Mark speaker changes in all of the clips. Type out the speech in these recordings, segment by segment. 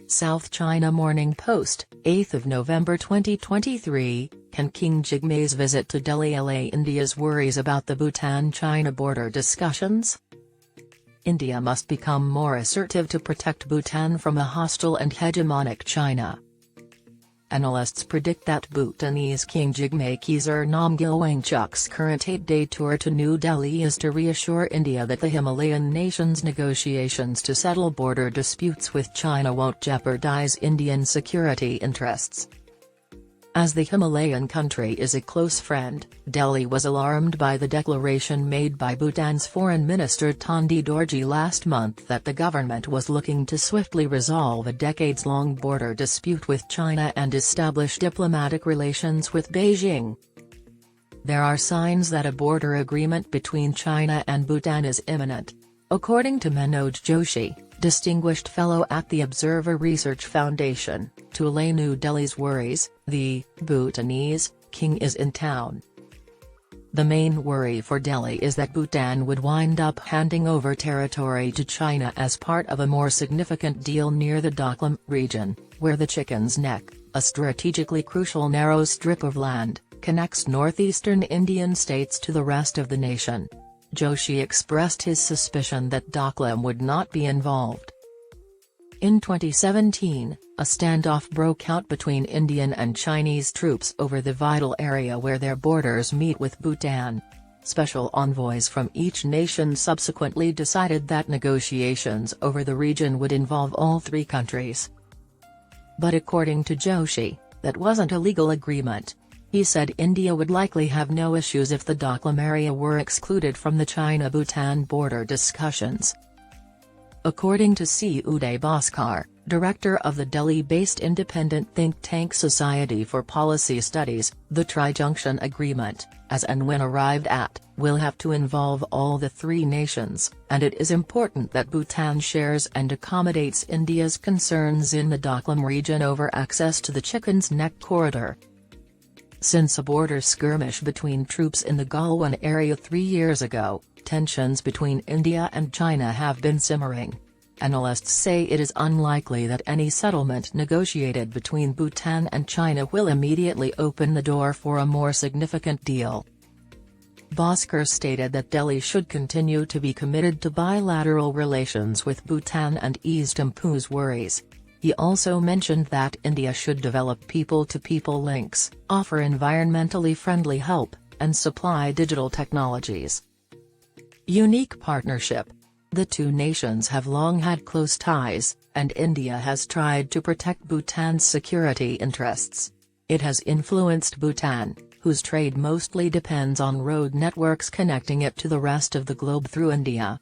Speaker 1: South China Morning Post, 8 November 2023, Can King Jigme's visit to Delhi allay India's worries about the Bhutan-China border discussions? India must become more assertive to protect Bhutan from a hostile and hegemonic China. Analysts predict that Bhutanese King Jigme Khesar Namgyel Wangchuck's current 8-day tour to New Delhi is to reassure India that the Himalayan nation's negotiations to settle border disputes with China won't jeopardize Indian security interests. As the Himalayan country is a close friend, Delhi was alarmed by the declaration made by Bhutan's Foreign Minister Tandi Dorji last month that the government was looking to swiftly resolve a decades-long border dispute with China and establish diplomatic relations with Beijing. There are signs that a border agreement between China and Bhutan is imminent, according to Manoj Joshi, Distinguished Fellow at the Observer Research Foundation. To allay New Delhi's worries, the Bhutanese king is in town. The main worry for Delhi is that Bhutan would wind up handing over territory to China as part of a more significant deal near the Doklam region, where the Chicken's Neck, a strategically crucial narrow strip of land, connects northeastern Indian states to the rest of the nation. Joshi expressed his suspicion that Doklam would not be involved. In 2017, a standoff broke out between Indian and Chinese troops over the vital area where their borders meet with Bhutan. Special envoys from each nation subsequently decided that negotiations over the region would involve all three countries. But according to Joshi, that wasn't a legal agreement. He said India would likely have no issues if the Doklam area were excluded from the China-Bhutan border discussions. According to C. Uday Bhaskar, director of the Delhi-based independent think tank Society for Policy Studies, the Tri-Junction Agreement, as and when arrived at, will have to involve all the three nations, and it is important that Bhutan shares and accommodates India's concerns in the Doklam region over access to the Chicken's Neck corridor. Since a border skirmish between troops in the Galwan area 3 years ago, tensions between India and China have been simmering. Analysts say it is unlikely that any settlement negotiated between Bhutan and China will immediately open the door for a more significant deal. Bhaskar stated that Delhi should continue to be committed to bilateral relations with Bhutan and ease Thimphu's worries. He also mentioned that India should develop people-to-people links, offer environmentally friendly help, and supply digital technologies. Unique partnership. The two nations have long had close ties, and India has tried to protect Bhutan's security interests. It has influenced Bhutan, whose trade mostly depends on road networks connecting it to the rest of the globe through India.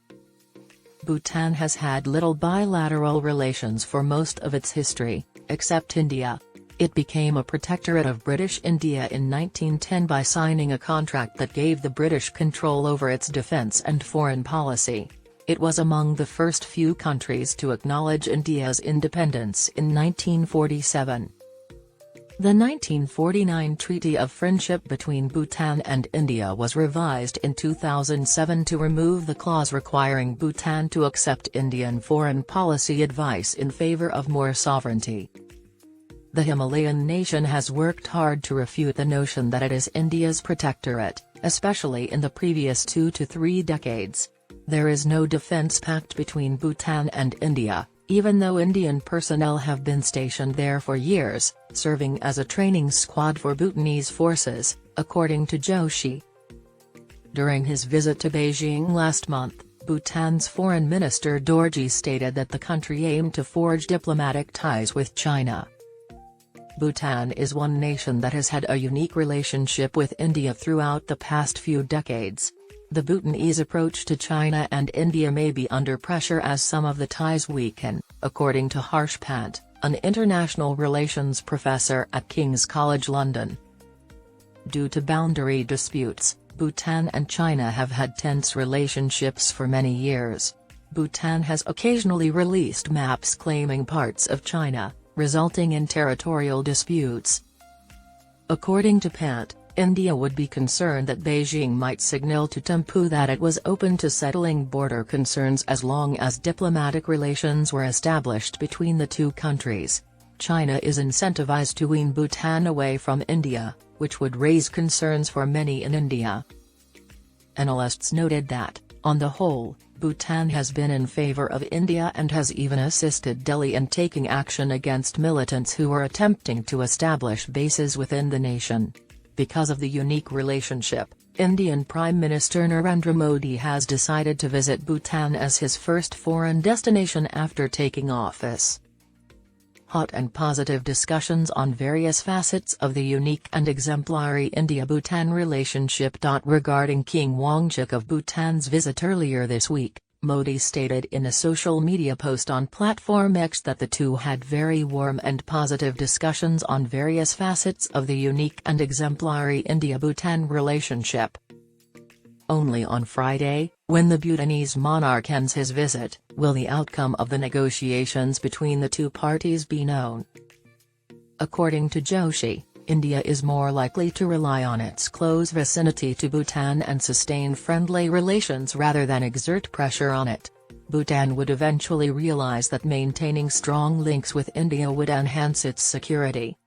Speaker 1: Bhutan has had little bilateral relations for most of its history, except India. It became a protectorate of British India in 1910 by signing a contract that gave the British control over its defence and foreign policy. It was among the first few countries to acknowledge India's independence in 1947. The 1949 Treaty of Friendship between Bhutan and India was revised in 2007 to remove the clause requiring Bhutan to accept Indian foreign policy advice in favor of more sovereignty. The Himalayan nation has worked hard to refute the notion that it is India's protectorate, especially in the previous 2 to 3 decades. There is no defence pact between Bhutan and India, even though Indian personnel have been stationed there for years, serving as a training squad for Bhutanese forces, according to Joshi. During his visit to Beijing last month, Bhutan's Foreign Minister Dorji stated that the country aimed to forge diplomatic ties with China. Bhutan is one nation that has had a unique relationship with India throughout the past few decades. The Bhutanese approach to China and India may be under pressure as some of the ties weaken, according to Harsh Pant, an international relations professor at King's College London. Due to boundary disputes, Bhutan and China have had tense relationships for many years. Bhutan has occasionally released maps claiming parts of China, resulting in territorial disputes. According to Pant, India would be concerned that Beijing might signal to Thimphu that it was open to settling border concerns as long as diplomatic relations were established between the two countries. China is incentivized to wean Bhutan away from India, which would raise concerns for many in India. Analysts noted that, on the whole, Bhutan has been in favor of India and has even assisted Delhi in taking action against militants who are attempting to establish bases within the nation. Because of the unique relationship, Indian Prime Minister Narendra Modi has decided to visit Bhutan as his first foreign destination after taking office. Hot and positive discussions on various facets of the unique and exemplary India-Bhutan relationship. Regarding King Wangchuck of Bhutan's visit earlier this week, Modi stated in a social media post on platform X that the two had very warm and positive discussions on various facets of the unique and exemplary India-Bhutan relationship. Only on Friday, when the Bhutanese monarch ends his visit, will the outcome of the negotiations between the two parties be known. According to Joshi, India is more likely to rely on its close vicinity to Bhutan and sustain friendly relations rather than exert pressure on it. Bhutan would eventually realize that maintaining strong links with India would enhance its security.